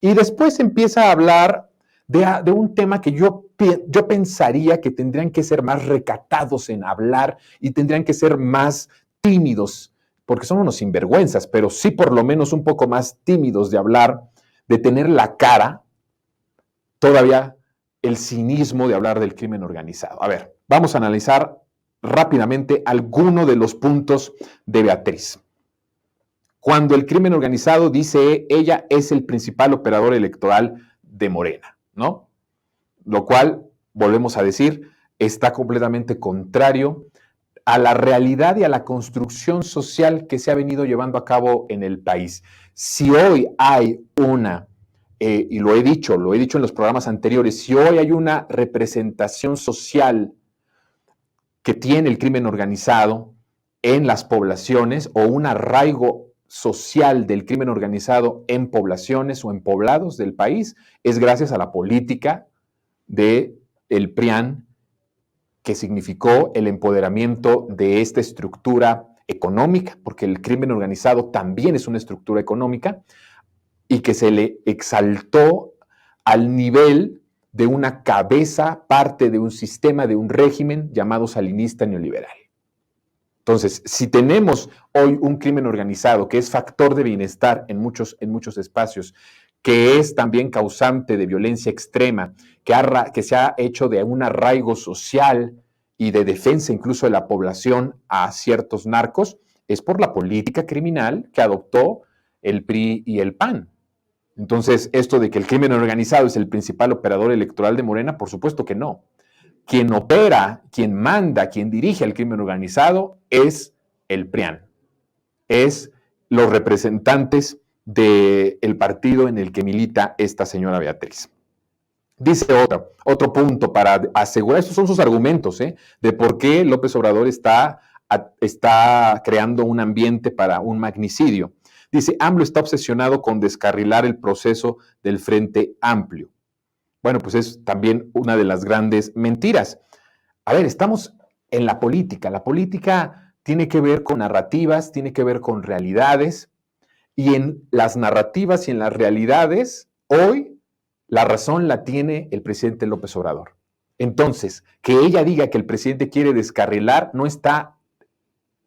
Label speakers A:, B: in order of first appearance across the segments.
A: Y después empieza a hablar de un tema que yo pensaría que tendrían que ser más recatados en hablar y tendrían que ser más tímidos, porque son unos sinvergüenzas, pero sí por lo menos un poco más tímidos de hablar, de tener la cara, todavía el cinismo de hablar del crimen organizado. A ver, vamos a analizar rápidamente alguno de los puntos de Beatriz. Cuando el crimen organizado, dice ella, es el principal operador electoral de Morena, ¿no? Lo cual, volvemos a decir, está completamente contrario a la realidad y a la construcción social que se ha venido llevando a cabo en el país. Si hoy hay y lo he dicho en los programas anteriores, si hoy hay una representación social que tiene el crimen organizado en las poblaciones o un arraigo social del crimen organizado en poblaciones o en poblados del país, es gracias a la política del PRIAN, que significó el empoderamiento de esta estructura económica, porque el crimen organizado también es una estructura económica, y que se le exaltó al nivel de una cabeza, parte de un sistema, de un régimen llamado salinista neoliberal. Entonces, si tenemos hoy un crimen organizado que es factor de bienestar en muchos espacios, que es también causante de violencia extrema, que se ha hecho de un arraigo social y de defensa incluso de la población a ciertos narcos, es por la política criminal que adoptó el PRI y el PAN. Entonces, esto de que el crimen organizado es el principal operador electoral de Morena, por supuesto que no. Quien opera, quien manda, quien dirige el crimen organizado es el PRIAN, es los representantes del partido en el que milita esta señora Beatriz. Dice otro punto para asegurar, estos son sus argumentos, de por qué López Obrador está creando un ambiente para un magnicidio. Dice, AMLO está obsesionado con descarrilar el proceso del Frente Amplio. Bueno, pues es también una de las grandes mentiras. A ver, estamos en la política. La política tiene que ver con narrativas, tiene que ver con realidades, y en las narrativas y en las realidades, hoy la razón la tiene el presidente López Obrador. Entonces, que ella diga que el presidente quiere descarrilar, no está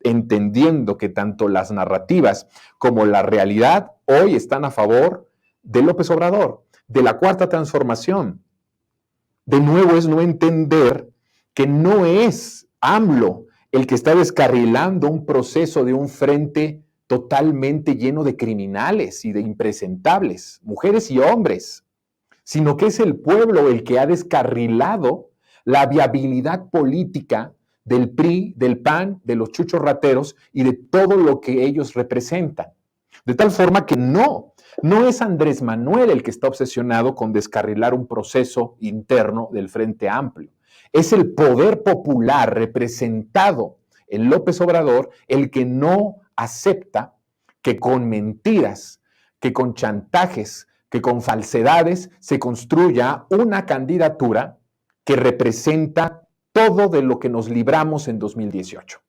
A: entendiendo que tanto las narrativas como la realidad hoy están a favor de López Obrador, de la Cuarta Transformación. De nuevo es no entender que no es AMLO el que está descarrilando un proceso de un frente totalmente lleno de criminales y de impresentables, mujeres y hombres, sino que es el pueblo el que ha descarrilado la viabilidad política del PRI, del PAN, de los chuchos rateros y de todo lo que ellos representan. De tal forma que no es Andrés Manuel el que está obsesionado con descarrilar un proceso interno del Frente Amplio. Es el poder popular representado en López Obrador el que no acepta que con mentiras, que con chantajes, que con falsedades se construya una candidatura que representa todo de lo que nos libramos en 2018.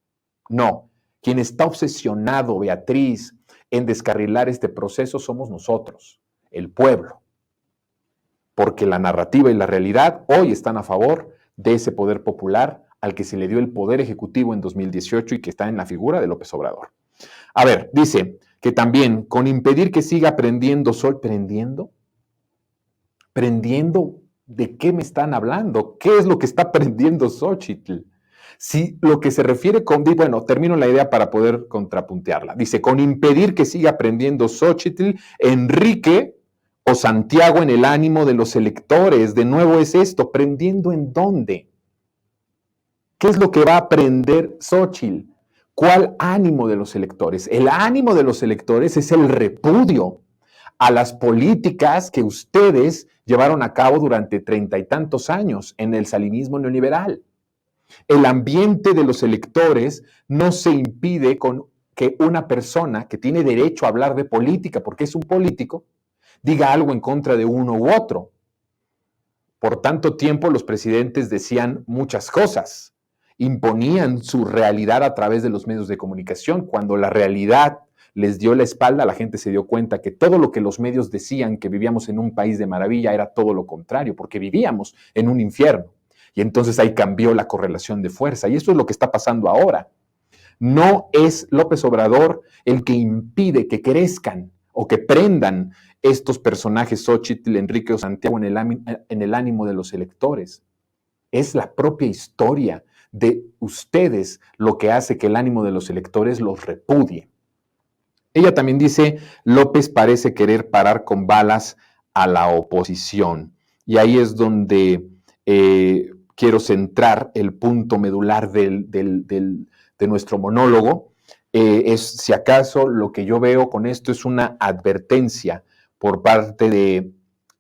A: No, quien está obsesionado, Beatriz, en descarrilar este proceso somos nosotros, el pueblo. Porque la narrativa y la realidad hoy están a favor de ese poder popular al que se le dio el poder ejecutivo en 2018 y que está en la figura de López Obrador. A ver, dice que también con impedir que siga prendiendo sol, ¿prendiendo? ¿Prendiendo? ¿De qué me están hablando? ¿Qué es lo que está prendiendo Xochitl? Si lo que se refiere con, bueno, termino la idea para poder contrapuntearla. Dice, con impedir que siga prendiendo Xochitl, Enrique o Santiago en el ánimo de los electores. De nuevo es esto, ¿prendiendo en dónde? ¿Qué es lo que va a prender Xochitl? ¿Cuál ánimo de los electores? El ánimo de los electores es el repudio a las políticas que ustedes llevaron a cabo durante 30 y tantos años en el salinismo neoliberal. El ambiente de los electores no se impide con que una persona que tiene derecho a hablar de política, porque es un político, diga algo en contra de uno u otro. Por tanto tiempo los presidentes decían muchas cosas, imponían su realidad a través de los medios de comunicación, cuando la realidad les dio la espalda, la gente se dio cuenta que todo lo que los medios decían que vivíamos en un país de maravilla era todo lo contrario, porque vivíamos en un infierno. Y entonces ahí cambió la correlación de fuerza. Y esto es lo que está pasando ahora. No es López Obrador el que impide que crezcan o que prendan estos personajes, Xóchitl, Enrique o Santiago, en el ánimo de los electores. Es la propia historia de ustedes lo que hace que el ánimo de los electores los repudie. Ella también dice, López parece querer parar con balas a la oposición. Y ahí es donde quiero centrar el punto medular de nuestro monólogo. Si acaso lo que yo veo con esto es una advertencia por parte de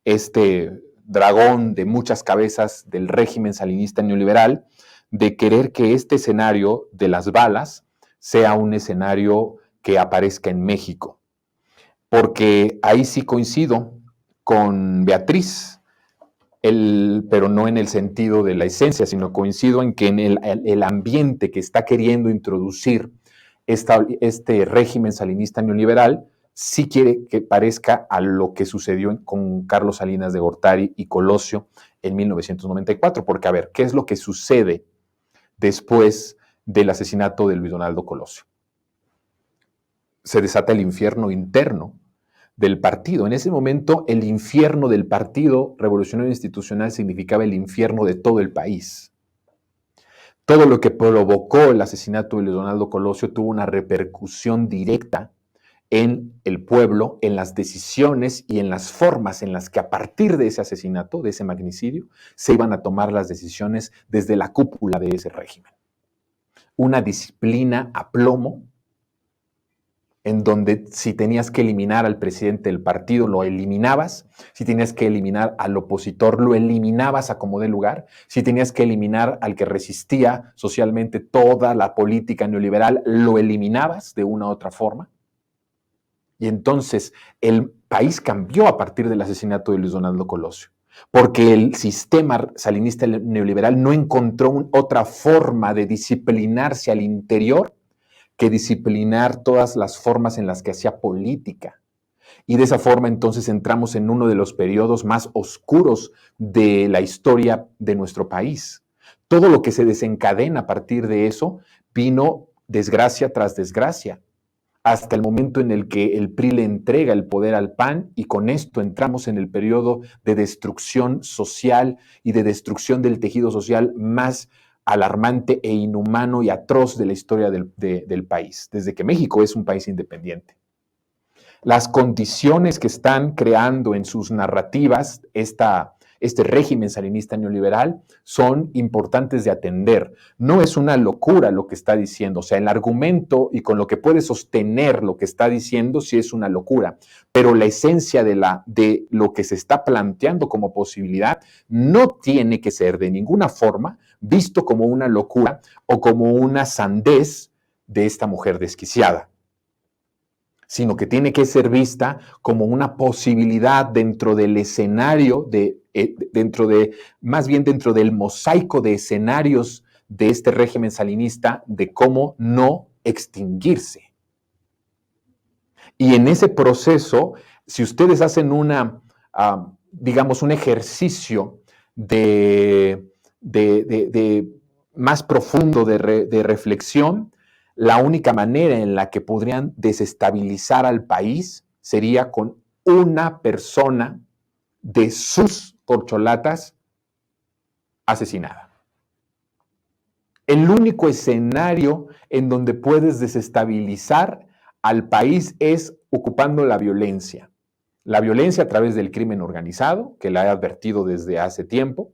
A: este dragón de muchas cabezas del régimen salinista neoliberal, de querer que este escenario de las balas sea un escenario que aparezca en México. Porque ahí sí coincido con Beatriz, pero no en el sentido de la esencia, sino coincido en que en el ambiente que está queriendo introducir este régimen salinista neoliberal sí quiere que parezca a lo que sucedió con Carlos Salinas de Gortari y Colosio en 1994. Porque, a ver, ¿qué es lo que sucede después del asesinato de Luis Donaldo Colosio? Se desata el infierno interno del partido. En ese momento, el infierno del Partido Revolucionario Institucional significaba el infierno de todo el país. Todo lo que provocó el asesinato de Luis Donaldo Colosio tuvo una repercusión directa en el pueblo, en las decisiones y en las formas en las que a partir de ese asesinato, de ese magnicidio, se iban a tomar las decisiones desde la cúpula de ese régimen. Una disciplina a plomo, en donde si tenías que eliminar al presidente del partido, lo eliminabas. Si tenías que eliminar al opositor, lo eliminabas a como dé lugar. Si tenías que eliminar al que resistía socialmente toda la política neoliberal, lo eliminabas de una u otra forma. Y entonces el país cambió a partir del asesinato de Luis Donaldo Colosio, porque el sistema salinista neoliberal no encontró otra forma de disciplinarse al interior que disciplinar todas las formas en las que hacía política. Y de esa forma entonces entramos en uno de los periodos más oscuros de la historia de nuestro país. Todo lo que se desencadena a partir de eso vino desgracia tras desgracia, hasta el momento en el que el PRI le entrega el poder al PAN, y con esto entramos en el periodo de destrucción social y de destrucción del tejido social más alarmante e inhumano y atroz de la historia del país, desde que México es un país independiente. Las condiciones que están creando en sus narrativas este régimen salinista neoliberal son importantes de atender. No es una locura lo que está diciendo, o sea, el argumento y con lo que puede sostener lo que está diciendo sí es una locura, pero la esencia de lo que se está planteando como posibilidad no tiene que ser de ninguna forma visto como una locura o como una sandez de esta mujer desquiciada, sino que tiene que ser vista como una posibilidad dentro del escenario, más bien dentro del mosaico de escenarios de este régimen salinista, de cómo no extinguirse. Y en ese proceso, si ustedes hacen digamos, un ejercicio más profundo de reflexión, la única manera en la que podrían desestabilizar al país sería con una persona de sus corcholatas asesinada. El único escenario en donde puedes desestabilizar al país es ocupando la violencia. La violencia a través del crimen organizado, que la he advertido desde hace tiempo,